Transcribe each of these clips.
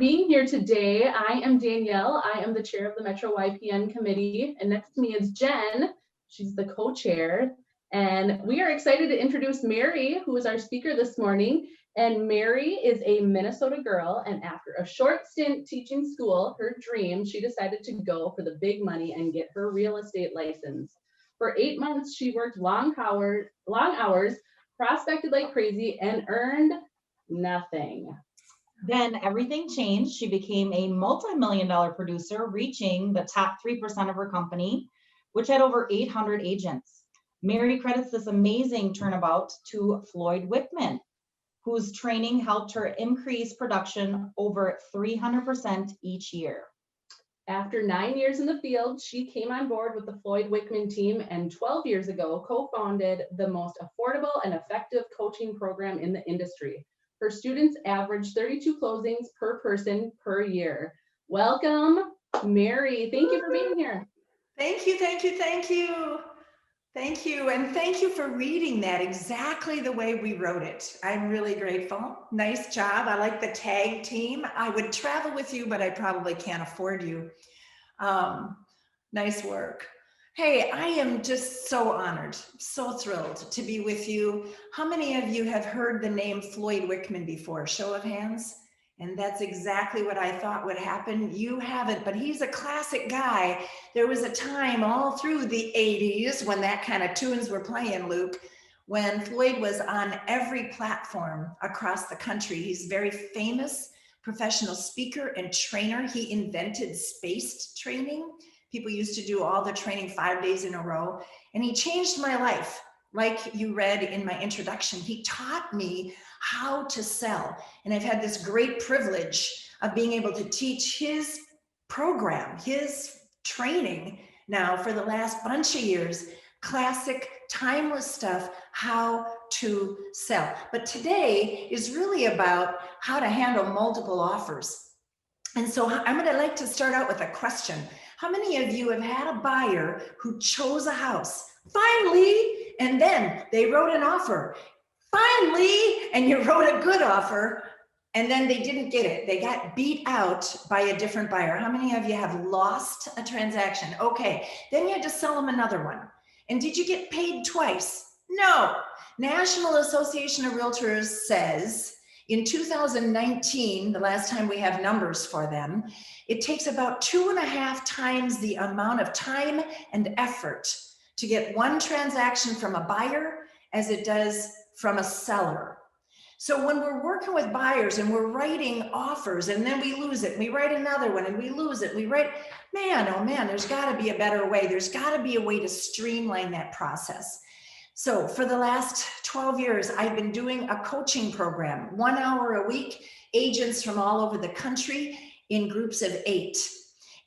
being here today. I am Danielle. I am the chair of the MetroYPN committee, and next to me is Jen. She's the co-chair, and we are excited to introduce Mary, who is our speaker this morning. And Mary is a Minnesota girl, and after a short stint teaching school, her dream, she decided to go for the big money and get her real estate license. For 8 months, she worked long hours, prospected like crazy, and earned nothing. Then everything changed. She became a multi-million-dollar producer, reaching the top 3% of her company, which had over 800 agents. Mary credits this amazing turnabout to Floyd Wickman, whose training helped her increase production over 300% each year. After 9 years in the field, she came on board with the Floyd Wickman Team and 12 years ago co-founded the most affordable and effective coaching program in the industry. Her students average 32 closings per person per year. Welcome, Mary. Thank you for being here. Thank you, thank you, thank you. Thank you, and thank you for reading that exactly the way we wrote it. I'm really grateful. Nice job. I like the tag team. I would travel with you, but I probably can't afford you. Nice work. Hey, I am just so honored, so thrilled to be with you. How many of you have heard the name Floyd Wickman before? Show of hands. And that's exactly what I thought would happen. You haven't, but he's a classic guy. There was a time all through the 80s when that kind of tunes were playing, Luke, when Floyd was on every platform across the country. He's a very famous professional speaker and trainer. He invented spaced training. People used to do all the training 5 days in a row, and he changed my life. Like you read in my introduction, he taught me how to sell. And I've had this great privilege of being able to teach his program, his training now for the last bunch of years, classic, timeless stuff, how to sell. But today is really about how to handle multiple offers. And so I'm going to like to start out with a question. How many of you have had a buyer who chose a house finally, and then they wrote an offer finally, and you wrote a good offer, and then they didn't get it? They got beat out by a different buyer. How many of you have lost a transaction? Okay, then you had to sell them another one. And did you get paid twice? No. National Association of Realtors says in 2019, the last time we have numbers for them, it takes about 2.5 times the amount of time and effort to get one transaction from a buyer as it does from a seller. So when we're working with buyers and we're writing offers and then we lose it, and we write another one and we lose it, we write, man, oh man, there's got to be a better way. There's got to be a way to streamline that process. So for the last 12 years, I've been doing a coaching program, 1 hour a week, agents from all over the country in groups of 8.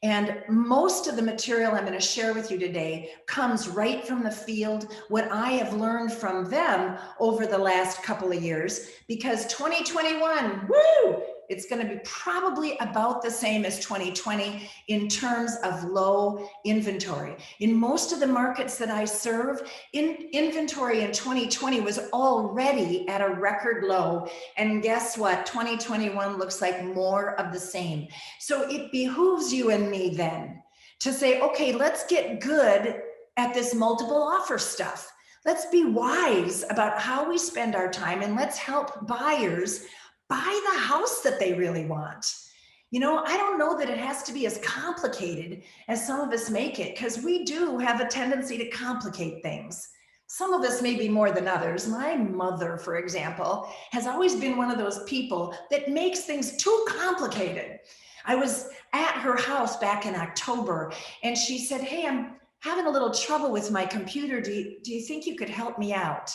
And most of the material I'm going to share with you today comes right from the field, what I have learned from them over the last couple of years, because 2021, woo, it's going to be probably about the same as 2020 in terms of low inventory. In most of the markets that I serve, inventory in 2020 was already at a record low. And guess what? 2021 looks like more of the same. So it behooves you and me then to say, okay, let's get good at this multiple offer stuff. Let's be wise about how we spend our time, and let's help buyers buy the house that they really want. You know, I don't know that it has to be as complicated as some of us make it, because we do have a tendency to complicate things. Some of us maybe more than others. My mother, for example, has always been one of those people that makes things too complicated. I was at her house back in October, and she said, hey, I'm having a little trouble with my computer. Do you think you could help me out?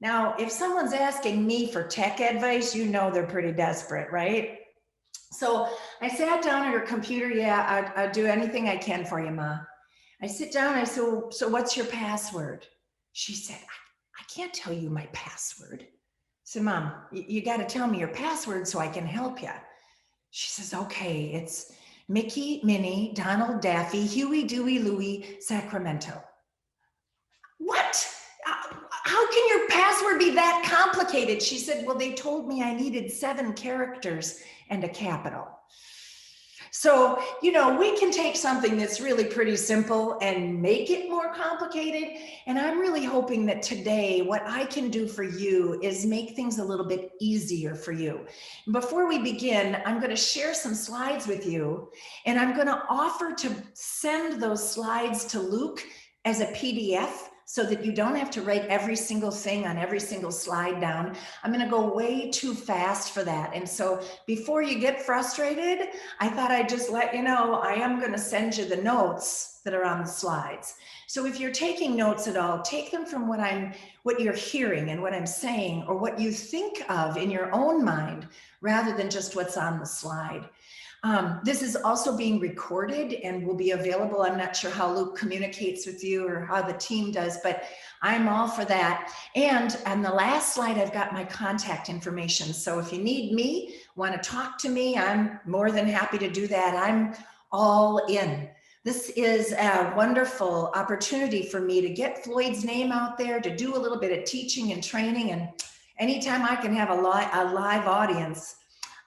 Now, if someone's asking me for tech advice, you know they're pretty desperate, right? So I sat down at her computer. Yeah, I'll do anything I can for you, Ma. I sit down, I said, so what's your password? She said, I can't tell you my password. I said, Mom, you got to tell me your password so I can help you. She says, okay, it's Mickey, Minnie, Donald, Daffy, Huey, Dewey, Louie, Sacramento. What? How can your password be that complicated? She said, well, they told me I needed 7 characters and a capital. So, you know, we can take something that's really pretty simple and make it more complicated. And I'm really hoping that today, what I can do for you is make things a little bit easier for you. Before we begin, I'm going to share some slides with you, and I'm going to offer to send those slides to Luke as a PDF, so that you don't have to write every single thing on every single slide down. I'm gonna go way too fast for that. And so before you get frustrated, I thought I'd just let you know, I am gonna send you the notes that are on the slides. So if you're taking notes at all, take them from what you're hearing and what I'm saying, or what you think of in your own mind, rather than just what's on the slide. This is also being recorded and will be available. I'm not sure how Luke communicates with you or how the team does, but I'm all for that. And on the last slide, I've got my contact information. So if you need me, want to talk to me, I'm more than happy to do that. I'm all in. This is a wonderful opportunity for me to get Floyd's name out there, to do a little bit of teaching and training. And anytime I can have a live audience,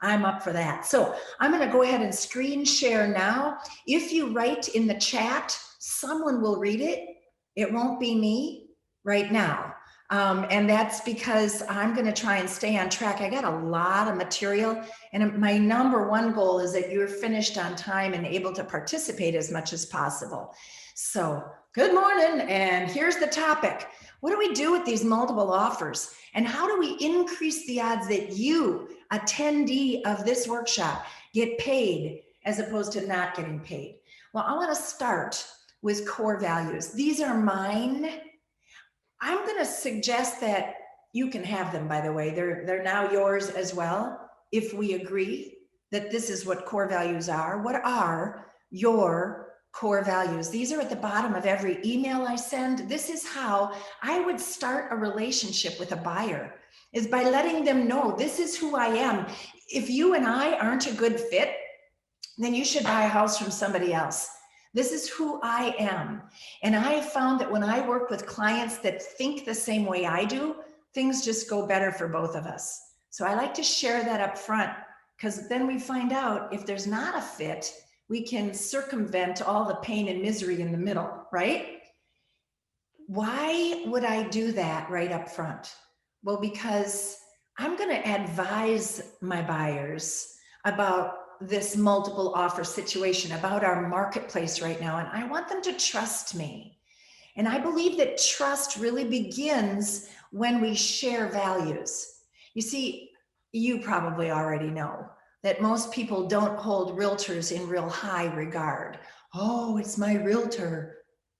I'm up for that. So I'm going to go ahead and screen share now. If you write in the chat, someone will read it. It won't be me right now. And that's because I'm going to try and stay on track. I got a lot of material, and my number one goal is that you're finished on time and able to participate as much as possible. So good morning. And here's the topic. What do we do with these multiple offers? And how do we increase the odds that you, attendee of this workshop, get paid as opposed to not getting paid? Well, I want to start with core values. These are mine. I'm going to suggest that you can have them, by the way. They're now yours as well, if we agree that this is what core values are. What are your core values? These are at the bottom of every email I send. This is how I would start a relationship with a buyer, is by letting them know this is who I am. If you and I aren't a good fit, then you should buy a house from somebody else. This is who I am. And I have found that when I work with clients that think the same way I do, things just go better for both of us. So I like to share that up front, because then we find out if there's not a fit, we can circumvent all the pain and misery in the middle, right? Why would I do that right up front? Well, because I'm going to advise my buyers about this multiple offer situation, about our marketplace right now, and I want them to trust me. And I believe that trust really begins when we share values. You see, you probably already know that most people don't hold realtors in real high regard. Oh, it's my realtor,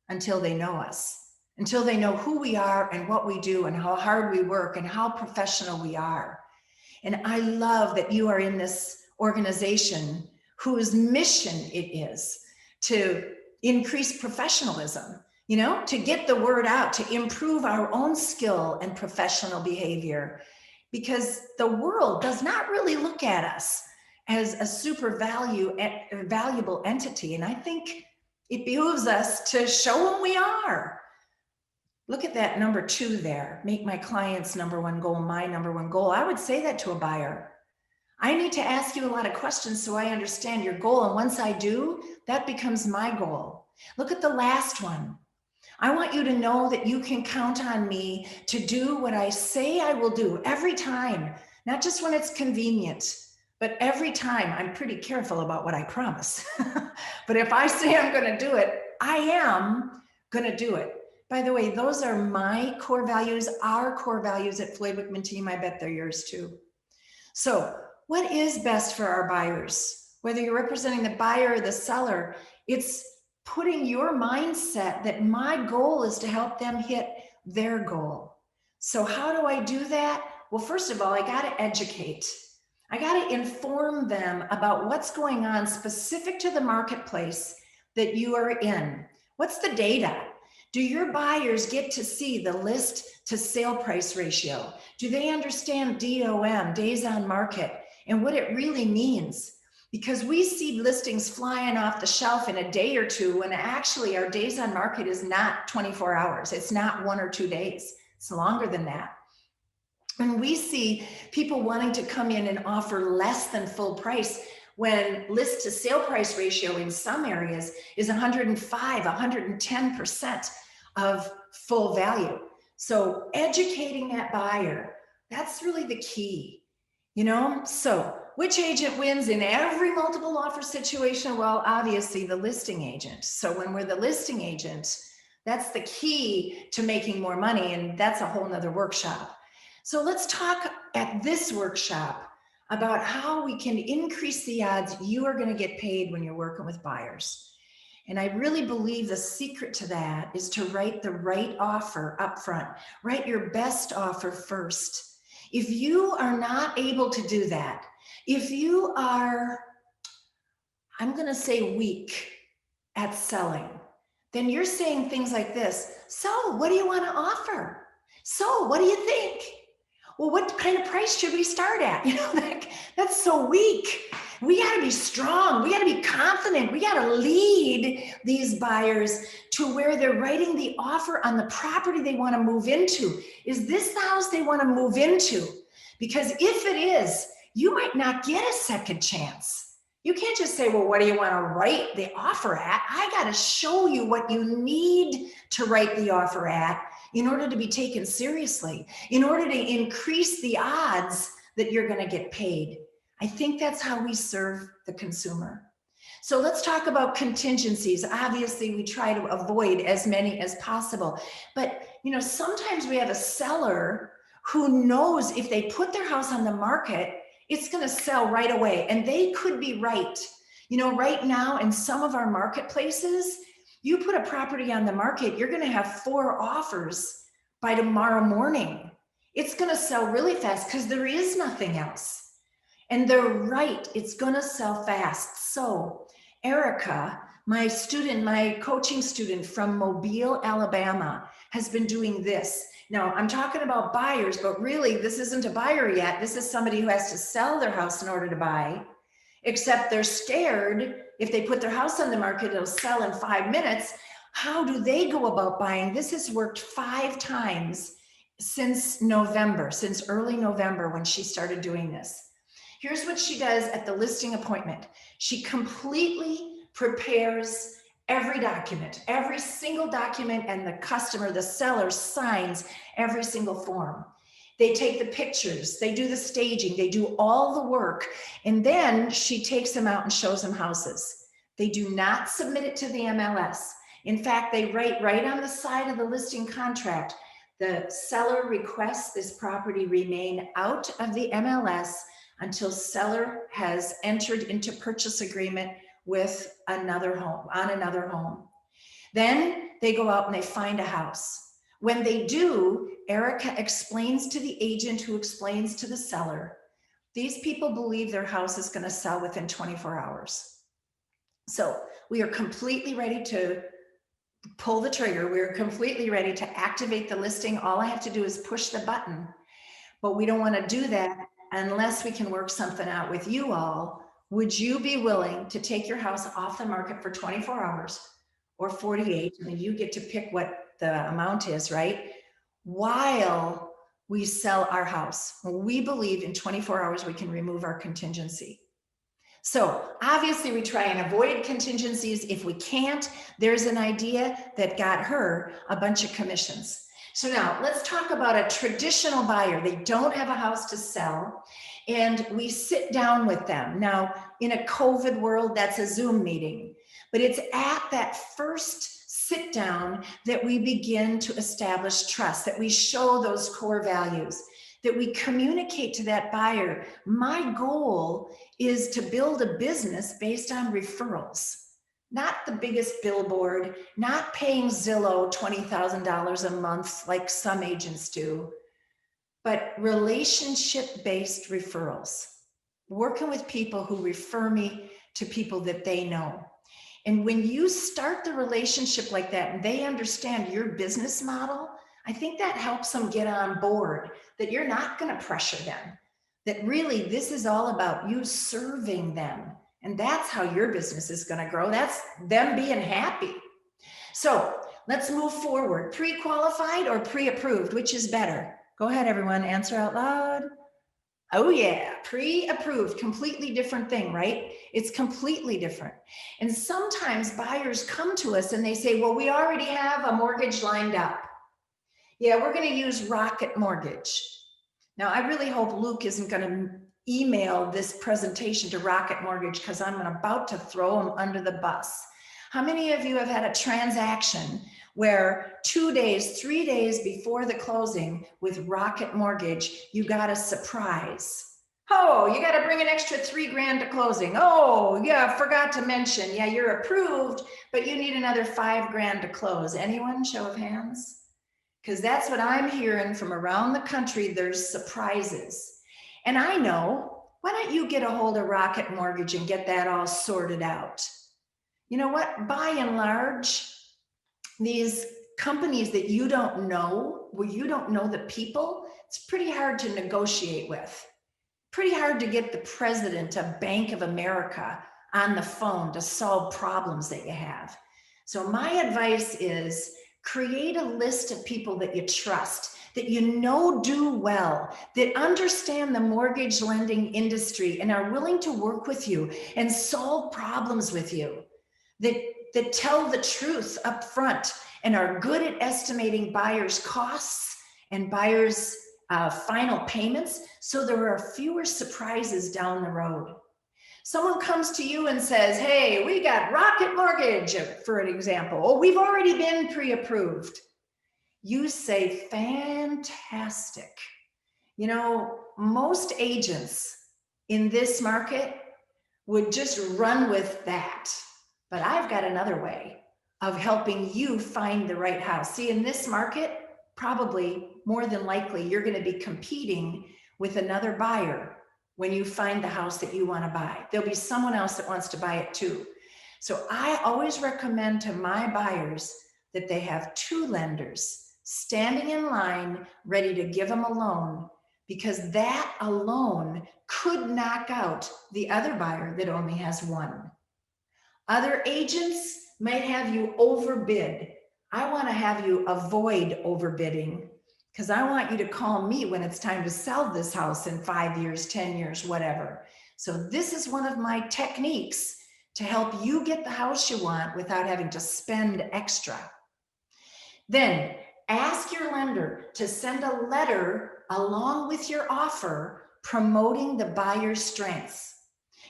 until they know us, until they know who we are and what we do and how hard we work and how professional we are. And I love that you are in this organization whose mission it is to increase professionalism, you know, to get the word out, to improve our own skill and professional behavior, because the world does not really look at us as a super valuable entity. And I think it behooves us to show them we are. Look at that number 2 there. Make my client's number one goal my number one goal. I would say that to a buyer. I need to ask you a lot of questions so I understand your goal. And once I do, that becomes my goal. Look at the last one. I want you to know that you can count on me to do what I say I will do every time, not just when it's convenient, but every time. I'm pretty careful about what I promise. But if I say I'm going to do it, I am going to do it. By the way, those are my core values, our core values at Floyd Wickman Team. I bet they're yours too. So what is best for our buyers? Whether you're representing the buyer or the seller, it's putting your mindset that my goal is to help them hit their goal. So how do I do that? Well, first of all, I got to educate. I got to inform them about what's going on specific to the marketplace that you are in. What's the data? Do your buyers get to see the list to sale price ratio? Do they understand DOM, days on market, and what it really means? Because we see listings flying off the shelf in a day or two when actually our days on market is not 24 hours. It's not 1 or 2 days. It's longer than that. And we see people wanting to come in and offer less than full price when list to sale price ratio in some areas is 105, 110% of full value. So educating that buyer, that's really the key, you know? So which agent wins in every multiple offer situation? Well, obviously the listing agent. So when we're the listing agent, that's the key to making more money, and that's a whole nother workshop. So let's talk at this workshop about how we can increase the odds you are going to get paid when you're working with buyers. And I really believe the secret to that is to write the right offer up front. Write your best offer first. If you are not able to do that, if you are, I'm going to say weak at selling, then you're saying things like this. So what do you want to offer? So what do you think? Well, what kind of price should we start at? You know, that's so weak. We got to be strong. We got to be confident. We got to lead these buyers to where they're writing the offer on the property they want to move into. Is this the house they want to move into? Because if it is, you might not get a second chance. You can't just say, well, what do you want to write the offer at? I got to show you what you need to write the offer at in order to be taken seriously, in order to increase the odds that you're going to get paid. I think that's how we serve the consumer. So let's talk about contingencies. Obviously, we try to avoid as many as possible. But, you know, sometimes we have a seller who knows if they put their house on the market, it's going to sell right away. And they could be right. You know, right now in some of our marketplaces, you put a property on the market, you're going to have 4 offers by tomorrow morning. It's going to sell really fast because there is nothing else. And they're right, it's going to sell fast. So Erica, my student, my coaching student from Mobile, Alabama, has been doing this. Now I'm talking about buyers, but really this isn't a buyer yet. This is somebody who has to sell their house in order to buy, except they're scared if they put their house on the market, it'll sell in 5 minutes. How do they go about buying? This has worked 5 times since November, since early November when she started doing this. Here's what she does at the listing appointment. She completely prepares every document, every single document, and the customer, the seller, signs every single form. They take the pictures, they do the staging, they do all the work, and then she takes them out and shows them houses. They do not submit it to the MLS. In fact, they write right on the side of the listing contract, the seller requests this property remain out of the MLS until seller has entered into purchase agreement with another home, on another home. Then they go out and they find a house. When they do, Erica explains to the agent who explains to the seller, these people believe their house is going to sell within 24 hours. So we are completely ready to pull the trigger. We're completely ready to activate the listing. All I have to do is push the button, but we don't want to do that unless we can work something out with you all. Would you be willing to take your house off the market for 24 hours or 48? And you get to pick what the amount is, right? While we sell our house. We believe in 24 hours we can remove our contingency. So obviously we try and avoid contingencies. If we can't, there's an idea that got her a bunch of commissions. So now let's talk about a traditional buyer. They don't have a house to sell, and we sit down with them. Now, in a COVID world, that's a Zoom meeting, but it's at that first sit down that we begin to establish trust, that we show those core values, that we communicate to that buyer. My goal is to build a business based on referrals. Not the biggest billboard, not paying Zillow $20,000 a month like some agents do, but relationship-based referrals. Working with people who refer me to people that they know. And when you start the relationship like that and they understand your business model, I think that helps them get on board, that you're not going to pressure them, that really this is all about you serving them. And that's how your business is going to grow. That's them being happy. So let's move forward. Pre-qualified or pre-approved, which is better? Go ahead, everyone, answer out loud. Oh yeah, pre-approved, completely different thing, right? It's completely different. And sometimes buyers come to us and they say, well, we already have a mortgage lined up. Yeah, we're going to use Rocket Mortgage. Now, I really hope Luke isn't going to email this presentation to Rocket Mortgage because I'm about to throw him under the bus. How many of you have had a transaction where 2 days, 3 days before the closing with Rocket Mortgage, you got a surprise? Oh, you got to bring an extra $3,000 to closing. Oh, yeah, forgot to mention. Yeah, you're approved, but you need another $5,000 to close. Anyone? Show of hands? Because that's what I'm hearing from around the country. There's surprises. And I know, why don't you get a hold of Rocket Mortgage and get that all sorted out? You know what? By and large, these companies that you don't know, where you don't know the people, it's pretty hard to negotiate with. Pretty hard to get the president of Bank of America on the phone to solve problems that you have. So my advice is create a list of people that you trust, that you know do well, that understand the mortgage lending industry and are willing to work with you and solve problems with you, that tell the truth up front and are good at estimating buyers' costs and buyers' final payments, so there are fewer surprises down the road. Someone comes to you and says, hey, we got Rocket Mortgage, for an example. Oh, we've already been pre-approved. You say, fantastic. You know, most agents in this market would just run with that. But I've got another way of helping you find the right house. See, in this market, probably more than likely, you're going to be competing with another buyer when you find the house that you want to buy. There'll be someone else that wants to buy it too. So I always recommend to my buyers that they have 2 lenders standing in line, ready to give them a loan, because that alone could knock out the other buyer that only has 1. Other agents might have you overbid. I want to have you avoid overbidding, because I want you to call me when it's time to sell this house in 5 years, 10 years, whatever. So this is one of my techniques to help you get the house you want without having to spend extra. Then ask your lender to send a letter along with your offer promoting the buyer's strengths.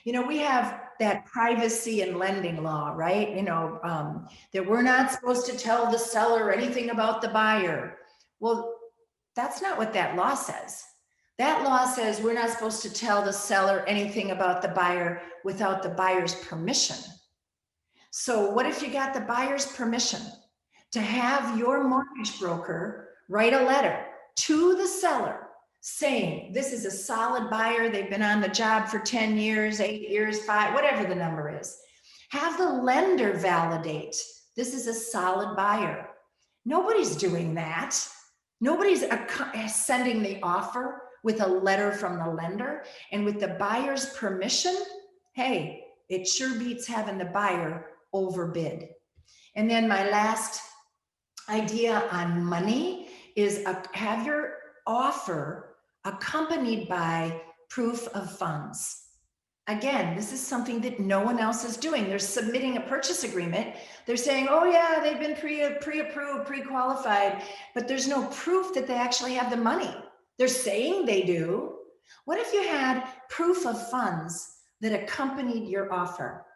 You know, we have that privacy and lending law, right? You know, that we're not supposed to tell the seller anything about the buyer. Well, that's not what that law says. That law says we're not supposed to tell the seller anything about the buyer without the buyer's permission. So what if you got the buyer's permission to have your mortgage broker write a letter to the seller saying, this is a solid buyer, they've been on the job for 10 years, 8 years, 5, whatever the number is. Have the lender validate, this is a solid buyer. Nobody's doing that. Nobody's sending the offer with a letter from the lender, and with the buyer's permission, hey, it sure beats having the buyer overbid. And then my last idea on money is have your offer accompanied by proof of funds. Again, this is something that no one else is doing. They're submitting a purchase agreement. They're saying, oh yeah, they've been pre-approved, pre-qualified, but there's no proof that they actually have the money. They're saying they do. What if you had proof of funds that accompanied your offer?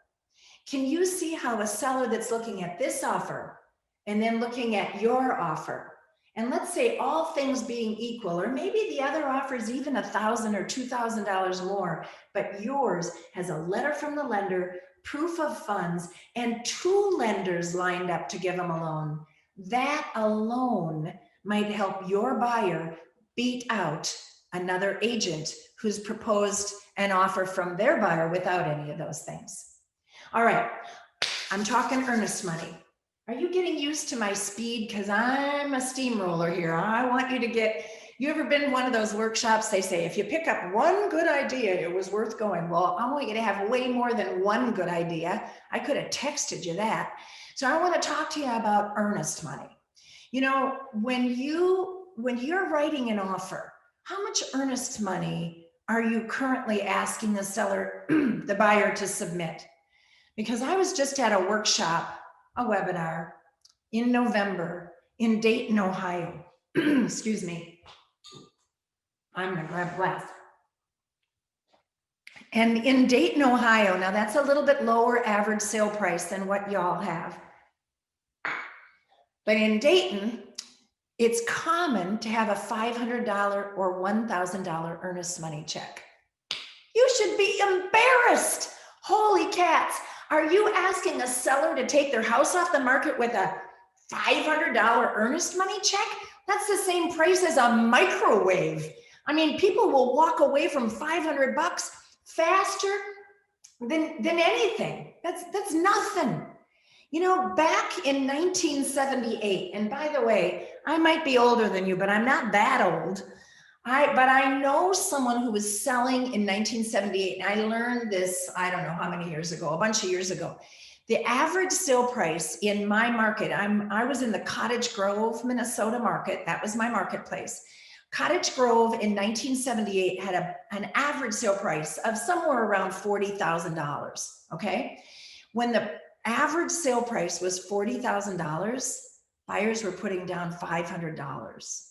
Can you see how a seller that's looking at this offer and then looking at your offer, and let's say all things being equal, or maybe the other offer is even $1,000 or $2,000 more, but yours has a letter from the lender, proof of funds, and 2 lenders lined up to give them a loan. That alone might help your buyer beat out another agent who's proposed an offer from their buyer without any of those things. All right, I'm talking earnest money. Are you getting used to my speed? Because I'm a steamroller here. I want you to get, You ever been in one of those workshops? They say, if you pick up one good idea, it was worth going. Well, I want you to have way more than one good idea. I could have texted you that. So I want to talk to you about earnest money. You know, when you're writing an offer, how much earnest money are you currently asking the seller, the buyer, to submit? Because I was just at a workshop, a webinar in November in Dayton, Ohio. Excuse me. I'm gonna grab a glass. And in Dayton, Ohio, now that's a little bit lower average sale price than what y'all have. But in Dayton, it's common to have a $500 or $1,000 earnest money check. You should be embarrassed. Holy cats. Are you asking a seller to take their house off the market with a $500 earnest money check? That's the same price as a microwave. I mean, people will walk away from 500 bucks faster than anything. That's nothing. You know, back in 1978, and by the way, I might be older than you, but I'm not that old. But I know someone who was selling in 1978, and I learned this, I don't know how many years ago, a bunch of years ago. The average sale price in my market, I was in the Cottage Grove, Minnesota market. That was my marketplace. Cottage Grove in 1978 had an average sale price of somewhere around $40,000, okay? When the average sale price was $40,000, buyers were putting down $500.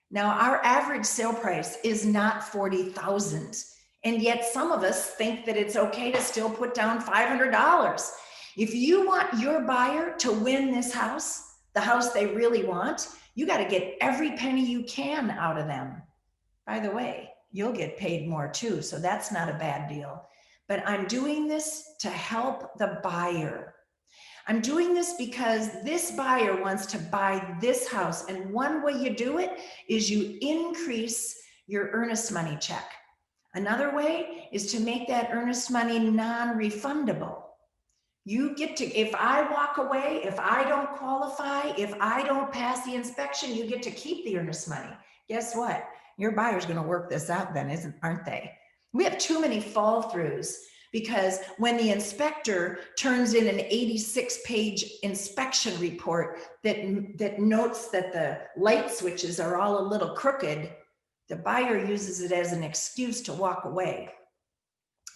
Now, our average sale price is not $40,000, and yet some of us think that it's okay to still put down $500. If you want your buyer to win this house, the house they really want, you got to get every penny you can out of them. By the way, you'll get paid more too, so that's not a bad deal. But I'm doing this to help the buyer. I'm doing this because this buyer wants to buy this house, and one way you do it is you increase your earnest money check. Another way is to make that earnest money non-refundable. You get to, if I walk away, if I don't qualify, if I don't pass the inspection, you get to keep the earnest money. Guess what? Your buyer's going to work this out then, aren't they? We have too many fall throughs because when the inspector turns in an 86-page inspection report that notes that the light switches are all a little crooked, the buyer uses it as an excuse to walk away.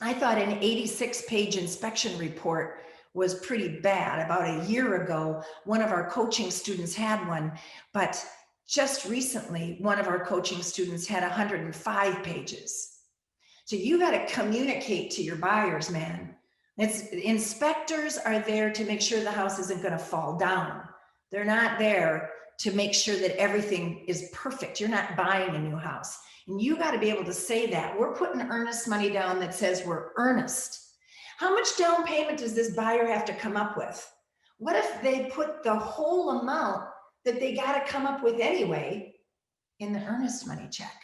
I thought an 86-page inspection report was pretty bad. About a year ago, one of our coaching students had one, but just recently, one of our coaching students had 105 pages. So you got to communicate to your buyers, man. Inspectors are there to make sure the house isn't going to fall down. They're not there to make sure that everything is perfect. You're not buying a new house. And you got to be able to say that. We're putting earnest money down that says we're earnest. How much down payment does this buyer have to come up with? What if they put the whole amount that they got to come up with anyway in the earnest money check?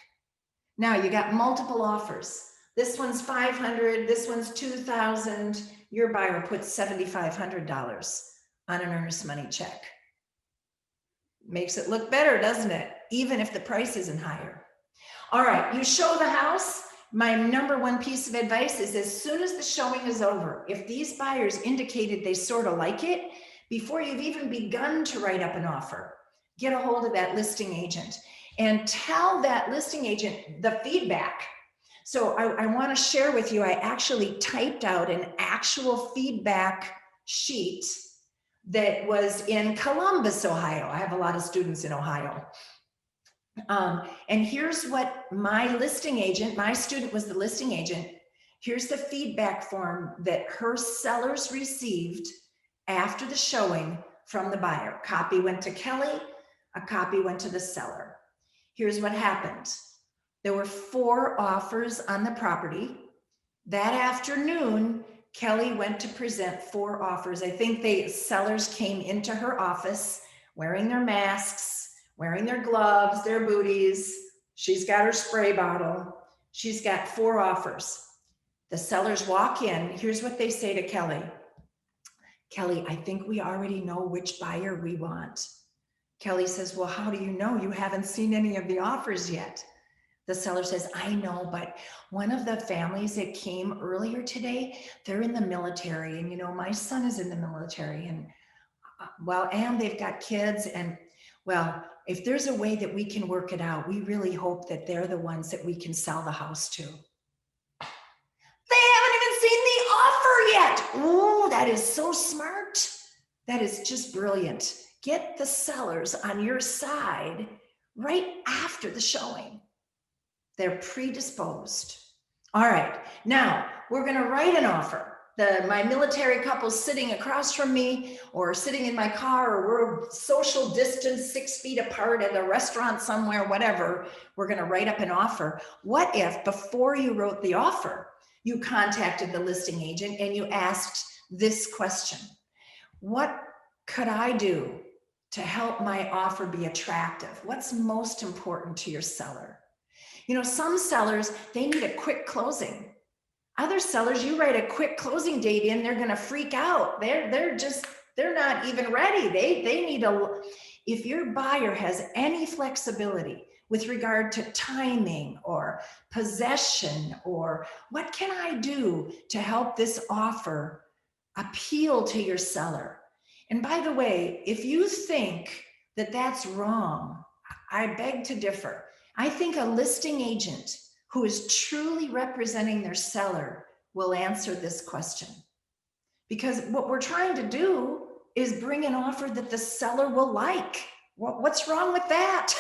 Now you got multiple offers. This one's $500, this one's $2,000. Your buyer puts $7,500 on an earnest money check. Makes it look better, doesn't it? Even if the price isn't higher. All right, you show the house. My number one piece of advice is as soon as the showing is over, if these buyers indicated they sort of like it, before you've even begun to write up an offer, get a hold of that listing agent and tell that listing agent the feedback. So I want to share with you, I actually typed out an actual feedback sheet that was in Columbus, Ohio. I have a lot of students in Ohio. And here's what my listing agent, my student was the listing agent. Here's the feedback form that her sellers received after the showing from the buyer. Copy went to Kelly, a copy went to the seller. Here's what happened. There were 4 offers on the property. That afternoon, Kelly went to present 4 offers. I think the sellers came into her office wearing their masks, wearing their gloves, their booties. She's got her spray bottle. She's got 4 offers. The sellers walk in. Here's what they say to Kelly. Kelly, I think we already know which buyer we want. Kelly says, well, how do you know? You haven't seen any of the offers yet. The seller says, I know, but one of the families that came earlier today, they're in the military. And, you know, my son is in the military, and well, and they've got kids. And well, if there's a way that we can work it out, we really hope that they're the ones that we can sell the house to. They haven't even seen the offer yet. Oh, that is so smart. That is just brilliant. Get the sellers on your side right after the showing. They're predisposed. All right, now we're gonna write an offer. My military couple's sitting across from me or sitting in my car, or we're social distance 6 feet apart at a restaurant somewhere, whatever. We're gonna write up an offer. What if before you wrote the offer, you contacted the listing agent and you asked this question? What could I do to help my offer be attractive? What's most important to your seller? You know, some sellers, they need a quick closing. Other sellers, you write a quick closing date in, they're gonna freak out. They're not even ready. They need if your buyer has any flexibility with regard to timing or possession, or what can I do to help this offer appeal to your seller? And by the way, if you think that that's wrong, I beg to differ. I think a listing agent who is truly representing their seller will answer this question. Because what we're trying to do is bring an offer that the seller will like. What's wrong with that?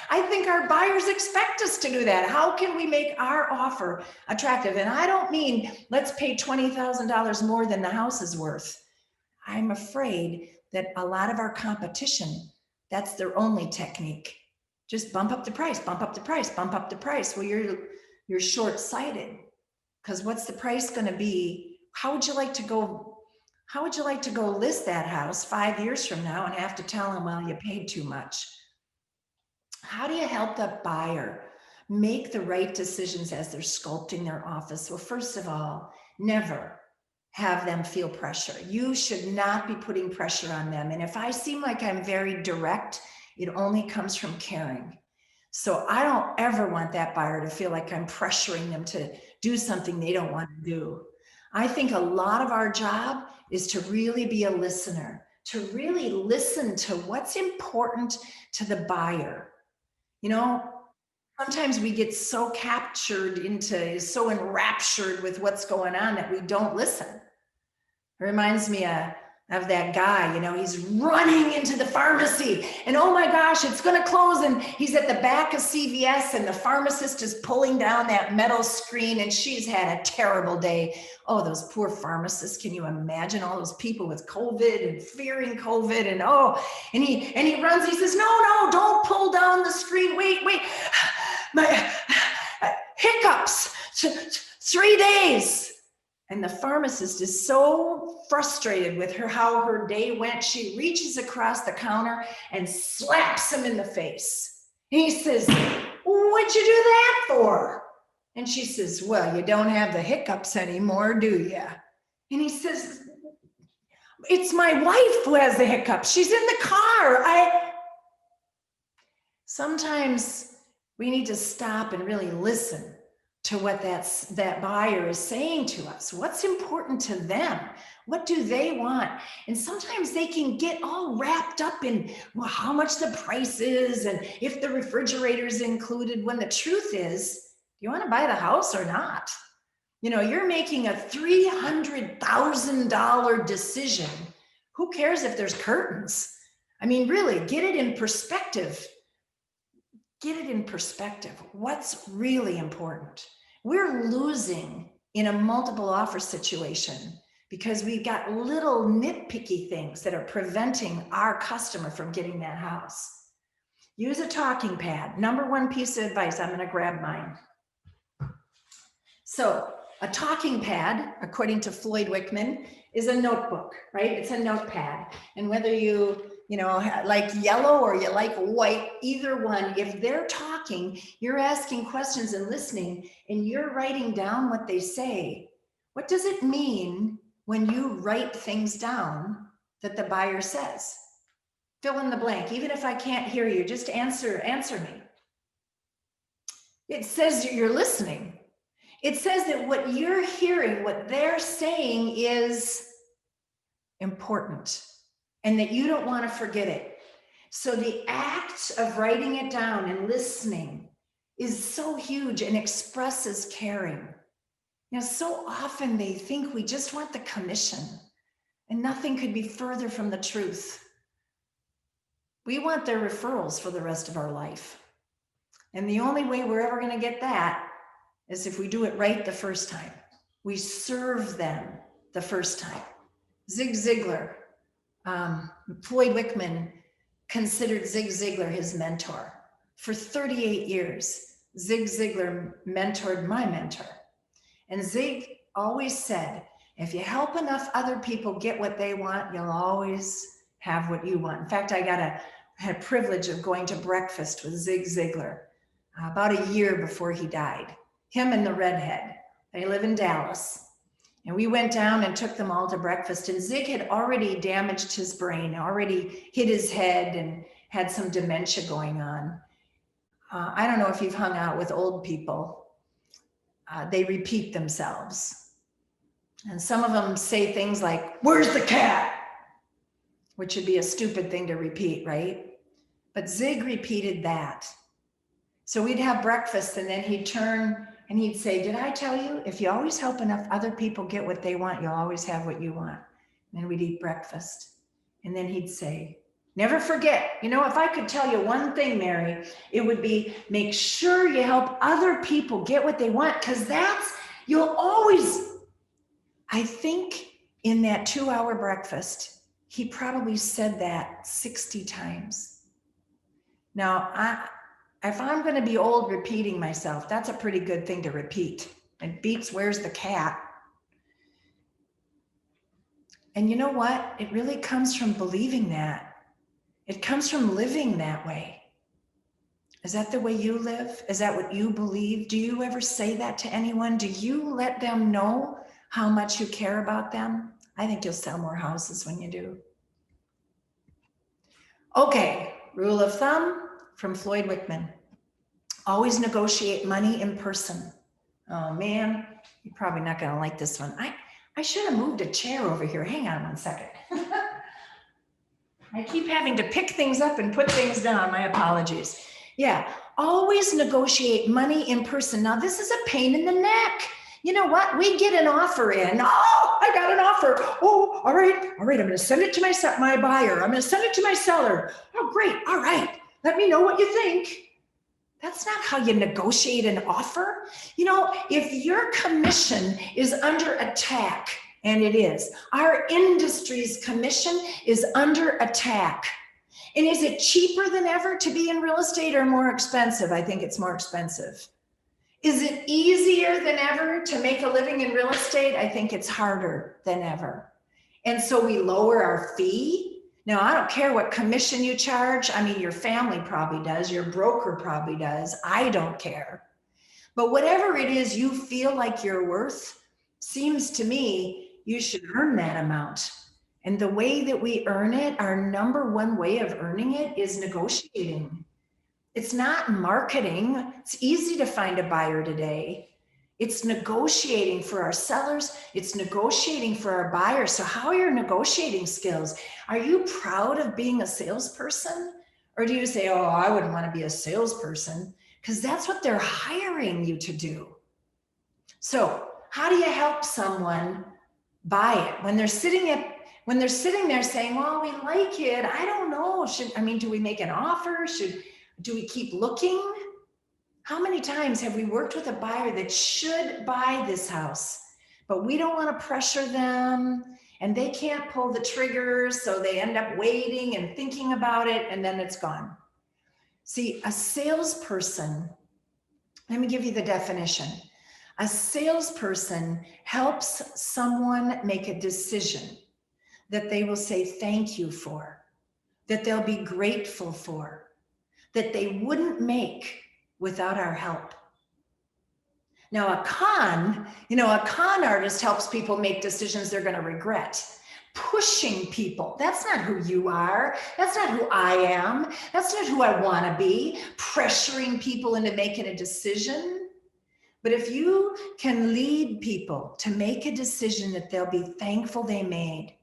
I think our buyers expect us to do that. How can we make our offer attractive? And I don't mean let's pay $20,000 more than the house is worth. I'm afraid that a lot of our competition, that's their only technique. Just bump up the price, bump up the price, bump up the price. Well, you're short-sighted, because what's the price going to be? How would you like to go list that house 5 years from now and have to tell them, well, you paid too much? How do you help the buyer make the right decisions as they're sculpting their office? Well, first of all, never have them feel pressure. You should not be putting pressure on them. And if I seem like I'm very direct, it only comes from caring. So I don't ever want that buyer to feel like I'm pressuring them to do something they don't want to do. I think a lot of our job is to really be a listener, to really listen to what's important to the buyer. You know, sometimes we get so so enraptured with what's going on that we don't listen. It reminds me of that guy, you know, he's running into the pharmacy and oh my gosh, it's going to close. And he's at the back of CVS and the pharmacist is pulling down that metal screen and she's had a terrible day. Oh, those poor pharmacists. Can you imagine all those people with COVID and fearing COVID and he runs, he says, no, don't pull down the screen. Wait, my hiccups, 3 days. And the pharmacist is so frustrated with how her day went, she reaches across the counter and slaps him in the face. And he says, what'd you do that for? And she says, well, you don't have the hiccups anymore, do you? And he says, it's my wife who has the hiccups. She's in the car. Sometimes we need to stop and really listen to what that buyer is saying to us. What's important to them? What do they want? And sometimes they can get all wrapped up in, well, how much the price is and if the refrigerator is included, when the truth is, do you want to buy the house or not? You know, you're making a $300,000 decision. Who cares if there's curtains? I mean, really, get it in perspective. Get it in perspective. What's really important? We're losing in a multiple offer situation because we've got little nitpicky things that are preventing our customer from getting that house. Use a talking pad. Number one piece of advice, I'm going to grab mine. So a talking pad, according to Floyd Wickman, is a notebook, right? It's a notepad. And whether you like yellow or you like white, either one, if they're talking, you're asking questions and listening, and you're writing down what they say. What does it mean when you write things down that the buyer says? Fill in the blank. Even if I can't hear you, just answer me. It says you're listening. It says that what you're hearing, what they're saying is important and that you don't want to forget it. So the act of writing it down and listening is so huge and expresses caring. You know, so often they think we just want the commission, and nothing could be further from the truth. We want their referrals for the rest of our life. And the only way we're ever going to get that is if we do it right the first time. We serve them the first time. Zig Ziglar, Floyd Wickman considered Zig Ziglar his mentor. For 38 years, Zig Ziglar mentored my mentor. And Zig always said, if you help enough other people get what they want, you'll always have what you want. In fact, I had a privilege of going to breakfast with Zig Ziglar about a year before he died. Him and the redhead. They live in Dallas. And we went down and took them all to breakfast. And Zig had already damaged his brain, already hit his head and had some dementia going on. I don't know if you've hung out with old people. They repeat themselves. And some of them say things like, "Where's the cat?" Which would be a stupid thing to repeat, right? But Zig repeated that. So we'd have breakfast and then he'd turn and he'd say, "Did I tell you, if you always help enough other people get what they want, you'll always have what you want." And then we'd eat breakfast. And then he'd say, "Never forget, you know, if I could tell you one thing, Mary, it would be make sure you help other people get what they want, because you'll always." I think in that 2-hour breakfast, he probably said that 60 times. Now, if I'm going to be old repeating myself, that's a pretty good thing to repeat. It beats "Where's the cat?" And you know what? It really comes from believing that. It comes from living that way. Is that the way you live? Is that what you believe? Do you ever say that to anyone? Do you let them know how much you care about them? I think you'll sell more houses when you do. Okay, rule of thumb from Floyd Wickman. Always negotiate money in person. Oh man, you're probably not gonna like this one. I should have moved a chair over here. Hang on one second. I keep having to pick things up and put things down. My apologies. Yeah, always negotiate money in person. Now this is a pain in the neck. You know what? We get an offer in. Oh, I got an offer. Oh, all right. I'm going to send it to my buyer. I'm going to send it to my seller. Oh, great. All right. Let me know what you think. That's not how you negotiate an offer. You know, if your commission is under attack, and it is, our industry's commission is under attack. And is it cheaper than ever to be in real estate or more expensive? I think it's more expensive. Is it easier than ever to make a living in real estate? I think it's harder than ever. And so we lower our fee. Now, I don't care what commission you charge. I mean, your family probably does. Your broker probably does. I don't care. But whatever it is you feel like you're worth, seems to me you should earn that amount. And the way that we earn it, our number one way of earning it is negotiating. It's not marketing. It's easy to find a buyer today. It's negotiating for our sellers. It's negotiating for our buyers. So how are your negotiating skills? Are you proud of being a salesperson? Or do you say, "Oh, I wouldn't want to be a salesperson," because that's what they're hiring you to do. So how do you help someone buy it when they're sitting there saying, "Well, we like it. I don't know. Do we make an offer? Do we keep looking?" How many times have we worked with a buyer that should buy this house, but we don't want to pressure them and they can't pull the trigger, so they end up waiting and thinking about it, and then it's gone. See, a salesperson, let me give you the definition. A salesperson helps someone make a decision that they will say thank you for, that they'll be grateful for, that they wouldn't make without our help. Now, a con artist helps people make decisions they're going to regret. pushing people. That's not who you are. That's not who I am. That's not who I want to be, pressuring people into making a decision. But if you can lead people to make a decision that they'll be thankful they made,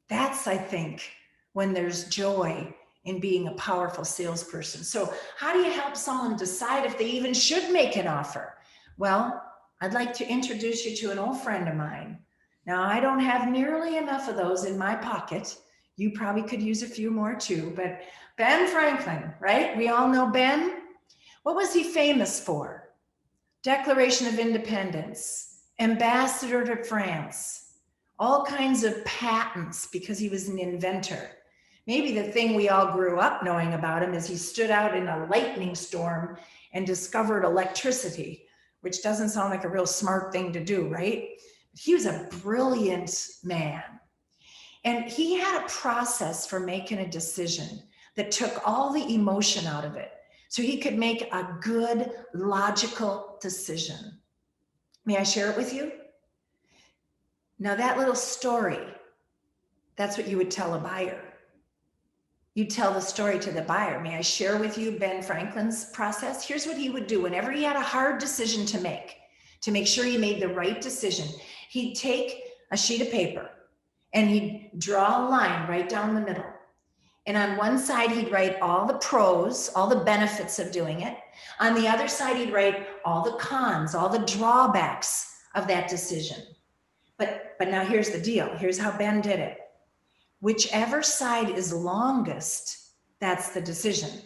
that's, I think, when there's joy in being a powerful salesperson. So how do you help someone decide if they even should make an offer? Well, I'd like to introduce you to an old friend of mine. Now, I don't have nearly enough of those in my pocket. You probably could use a few more too, but Ben Franklin, right? We all know Ben. What was he famous for? Declaration of Independence, ambassador to France, all kinds of patents because he was an inventor. Maybe the thing we all grew up knowing about him is he stood out in a lightning storm and discovered electricity, which doesn't sound like a real smart thing to do, right? He was a brilliant man. And he had a process for making a decision that took all the emotion out of it, so he could make a good, logical decision. May I share it with you? Now, that little story, that's what you would tell a buyer. You tell the story to the buyer. May I share with you Ben Franklin's process? Here's what he would do whenever he had a hard decision to make sure he made the right decision. He'd take a sheet of paper and he'd draw a line right down the middle. And on one side, he'd write all the pros, all the benefits of doing it. On the other side, he'd write all the cons, all the drawbacks of that decision. But now here's the deal. Here's how Ben did it. Whichever side is longest, that's the decision.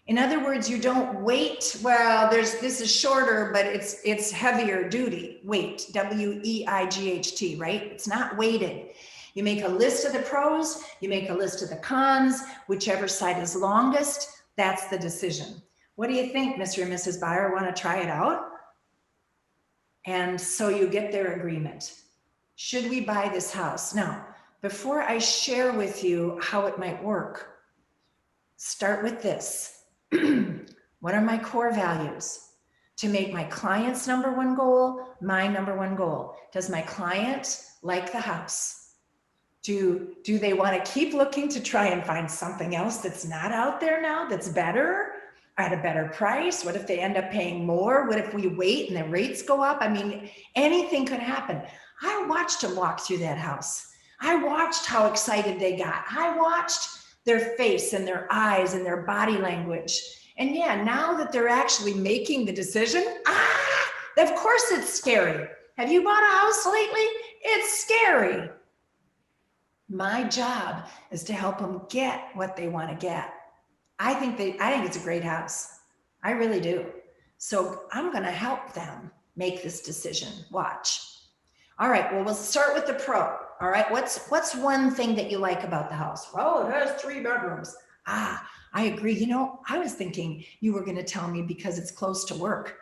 In other words, you don't wait, well, this is shorter, but it's heavier duty. Weight, W-E-I-G-H-T, right? It's not weighted. You make a list of the pros, you make a list of the cons, whichever side is longest, that's the decision. What do you think, Mr. and Mrs. Buyer? Want to try it out? And so you get their agreement. Should we buy this house? Now, before I share with you how it might work, start with this. What are my core values? To make my client's number one goal, my number one goal. Does my client like the house? Do they want to keep looking to try and find something else that's not out there now, that's better, at a better price? What if they end up paying more? What if we wait and the rates go up? I mean, anything could happen. I watched them walk through that house. I watched how excited they got. I watched their face and their eyes and their body language. And yeah, now that they're actually making the decision, of course it's scary. Have you bought a house lately? It's scary. My job is to help them get what they want to get. I think it's a great house. I really do. So I'm going to help them make this decision. Watch. All right, well, we'll start with the pro. All right, what's one thing that you like about the house? Well, it has 3 bedrooms. I agree. You know, I was thinking you were going to tell me because it's close to work.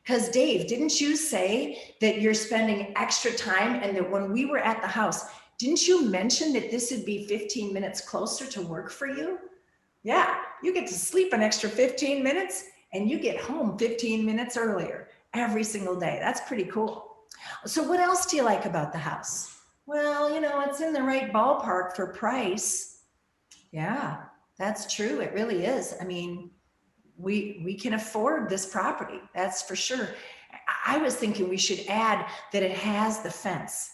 Because Dave, didn't you say that you're spending extra time, and that when we were at the house, didn't you mention that this would be 15 minutes closer to work for you? Yeah, you get to sleep an extra 15 minutes and you get home 15 minutes earlier every single day. That's pretty cool. So what else do you like about the house? Well, you know, it's in the right ballpark for price. Yeah, that's true. It really is. I mean, we can afford this property. That's for sure. I was thinking we should add that it has the fence.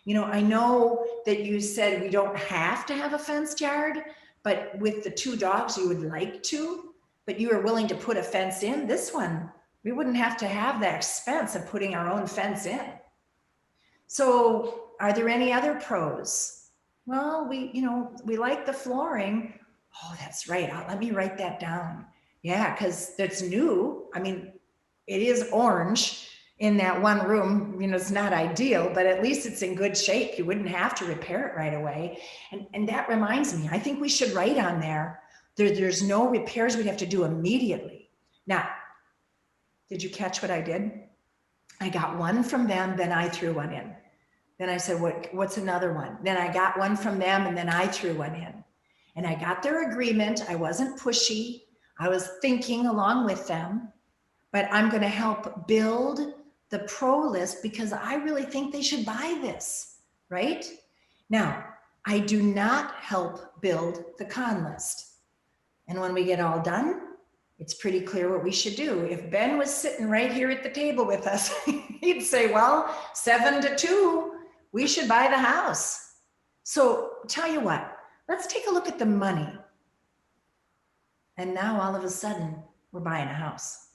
You know, I know that you said we don't have to have a fenced yard, but with the 2 dogs, you would like to, but you are willing to put a fence in. This one, we wouldn't have to have the expense of putting our own fence in. So are there any other pros? Well, we like the flooring. Oh, that's right. Let me write that down. Yeah, because that's new. I mean, it is orange in that one room. You know, it's not ideal, but at least it's in good shape. You wouldn't have to repair it right away. And that reminds me, I think we should write on there's no repairs we'd have to do immediately. Now, did you catch what I did? I got one from them, then I threw one in. Then I said, what's another one? Then I got one from them, and then I threw one in. And I got their agreement. I wasn't pushy. I was thinking along with them, but I'm going to help build the pro list because I really think they should buy this, right? Now, I do not help build the con list. And when we get all done, it's pretty clear what we should do. If Ben was sitting right here at the table with us, he'd say, well, 7-2, we should buy the house. So tell you what, let's take a look at the money. And now all of a sudden, we're buying a house.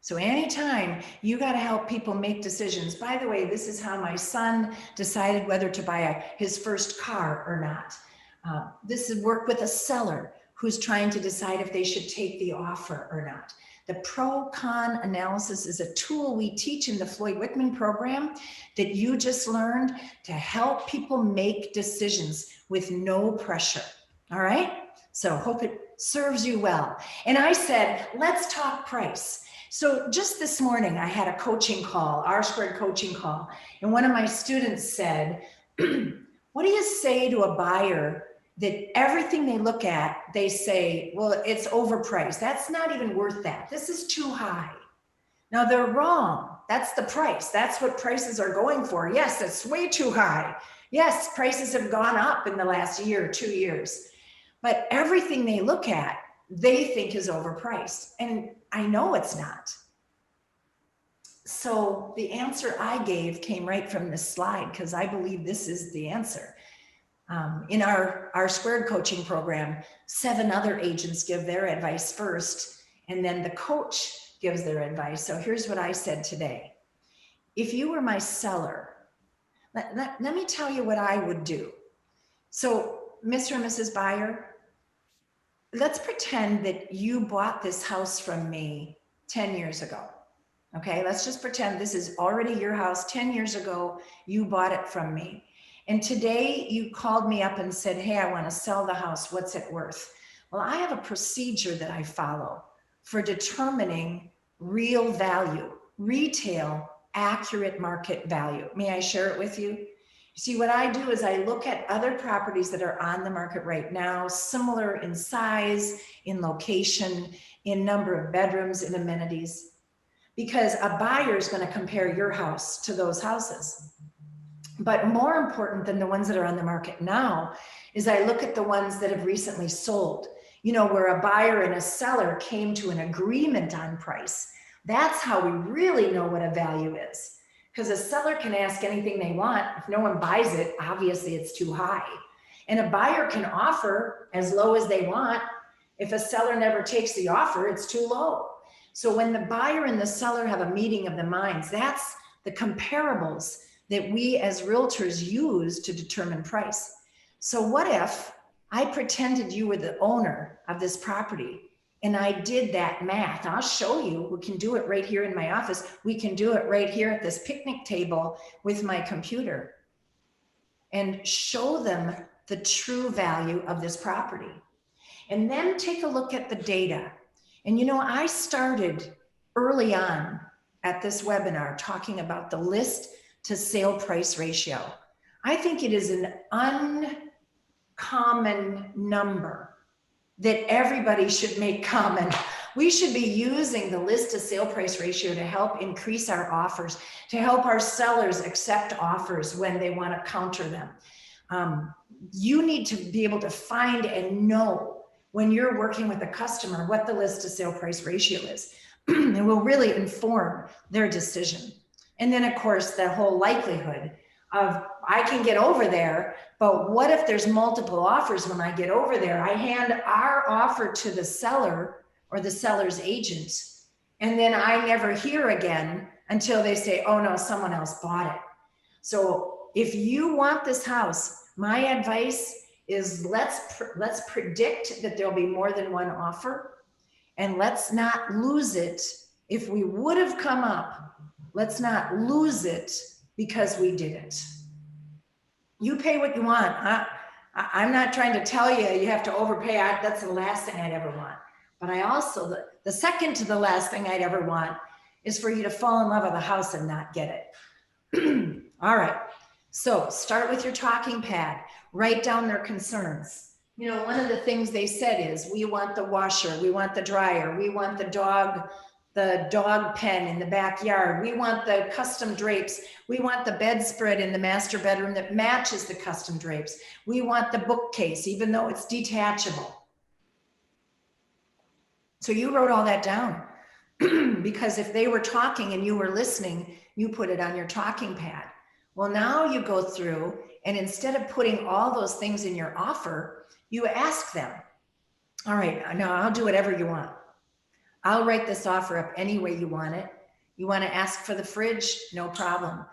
So anytime you got to help people make decisions. By the way, this is how my son decided whether to buy his first car or not. This is work with a seller who's trying to decide if they should take the offer or not. The pro-con analysis is a tool we teach in the Floyd Wickman program that you just learned to help people make decisions with no pressure. All right? So hope it serves you well. And I said, let's talk price. So just this morning, I had a coaching call, RSquared Coaching call, and one of my students said, what do you say to a buyer that everything they look at, they say, well, it's overpriced. That's not even worth that. This is too high. Now they're wrong. That's the price. That's what prices are going for. Yes, it's way too high. Yes, prices have gone up in the last year, 2 years, but everything they look at, they think is overpriced. And I know it's not. So the answer I gave came right from this slide because I believe this is the answer. In our RSquared coaching program, 7 other agents give their advice first, and then the coach gives their advice. So here's what I said today. If you were my seller, let me tell you what I would do. So Mr. and Mrs. Buyer, let's pretend that you bought this house from me 10 years ago. Okay, let's just pretend this is already your house. 10 years ago, you bought it from me. And today you called me up and said, hey, I want to sell the house. What's it worth? Well, I have a procedure that I follow for determining real value, retail, accurate market value. May I share it with you? See, what I do is I look at other properties that are on the market right now, similar in size, in location, in number of bedrooms, in amenities, because a buyer is going to compare your house to those houses. But more important than the ones that are on the market now is I look at the ones that have recently sold, you know, where a buyer and a seller came to an agreement on price. That's how we really know what a value is. Because a seller can ask anything they want. If no one buys it, obviously it's too high. And a buyer can offer as low as they want. If a seller never takes the offer, it's too low. So when the buyer and the seller have a meeting of the minds, that's the comparables that we as realtors use to determine price. So what if I pretended you were the owner of this property and I did that math? I'll show you. We can do it right here in my office. We can do it right here at this picnic table with my computer and show them the true value of this property. And then take a look at the data. And you know, I started early on at this webinar talking about the list to sale price ratio. I think it is an uncommon number that everybody should make common. We should be using the list to sale price ratio to help increase our offers, to help our sellers accept offers when they want to counter them. You need to be able to find and know when you're working with a customer what the list to sale price ratio is. It will really inform their decision. And then of course, the whole likelihood of I can get over there, but what if there's multiple offers when I get over there? I hand our offer to the seller or the seller's agent, and then I never hear again until they say, oh no, someone else bought it. So if you want this house, my advice is let's predict that there'll be more than one offer, and let's not lose it. If we would have come up, let's not lose it because we did it. You pay what you want. I'm not trying to tell you you have to overpay. That's the last thing I'd ever want. But I also, the second to the last thing I'd ever want is for you to fall in love with a house and not get it. All right. So start with your talking pad. Write down their concerns. You know, one of the things they said is we want the washer, we want the dryer, we want the the dog pen in the backyard. We want the custom drapes. We want the bedspread in the master bedroom that matches the custom drapes. We want the bookcase, even though it's detachable. So you wrote all that down because if they were talking and you were listening, you put it on your talking pad. Well, now you go through and instead of putting all those things in your offer, you ask them, all right, now I'll do whatever you want. I'll write this offer up any way you want it. You want to ask for the fridge? No problem.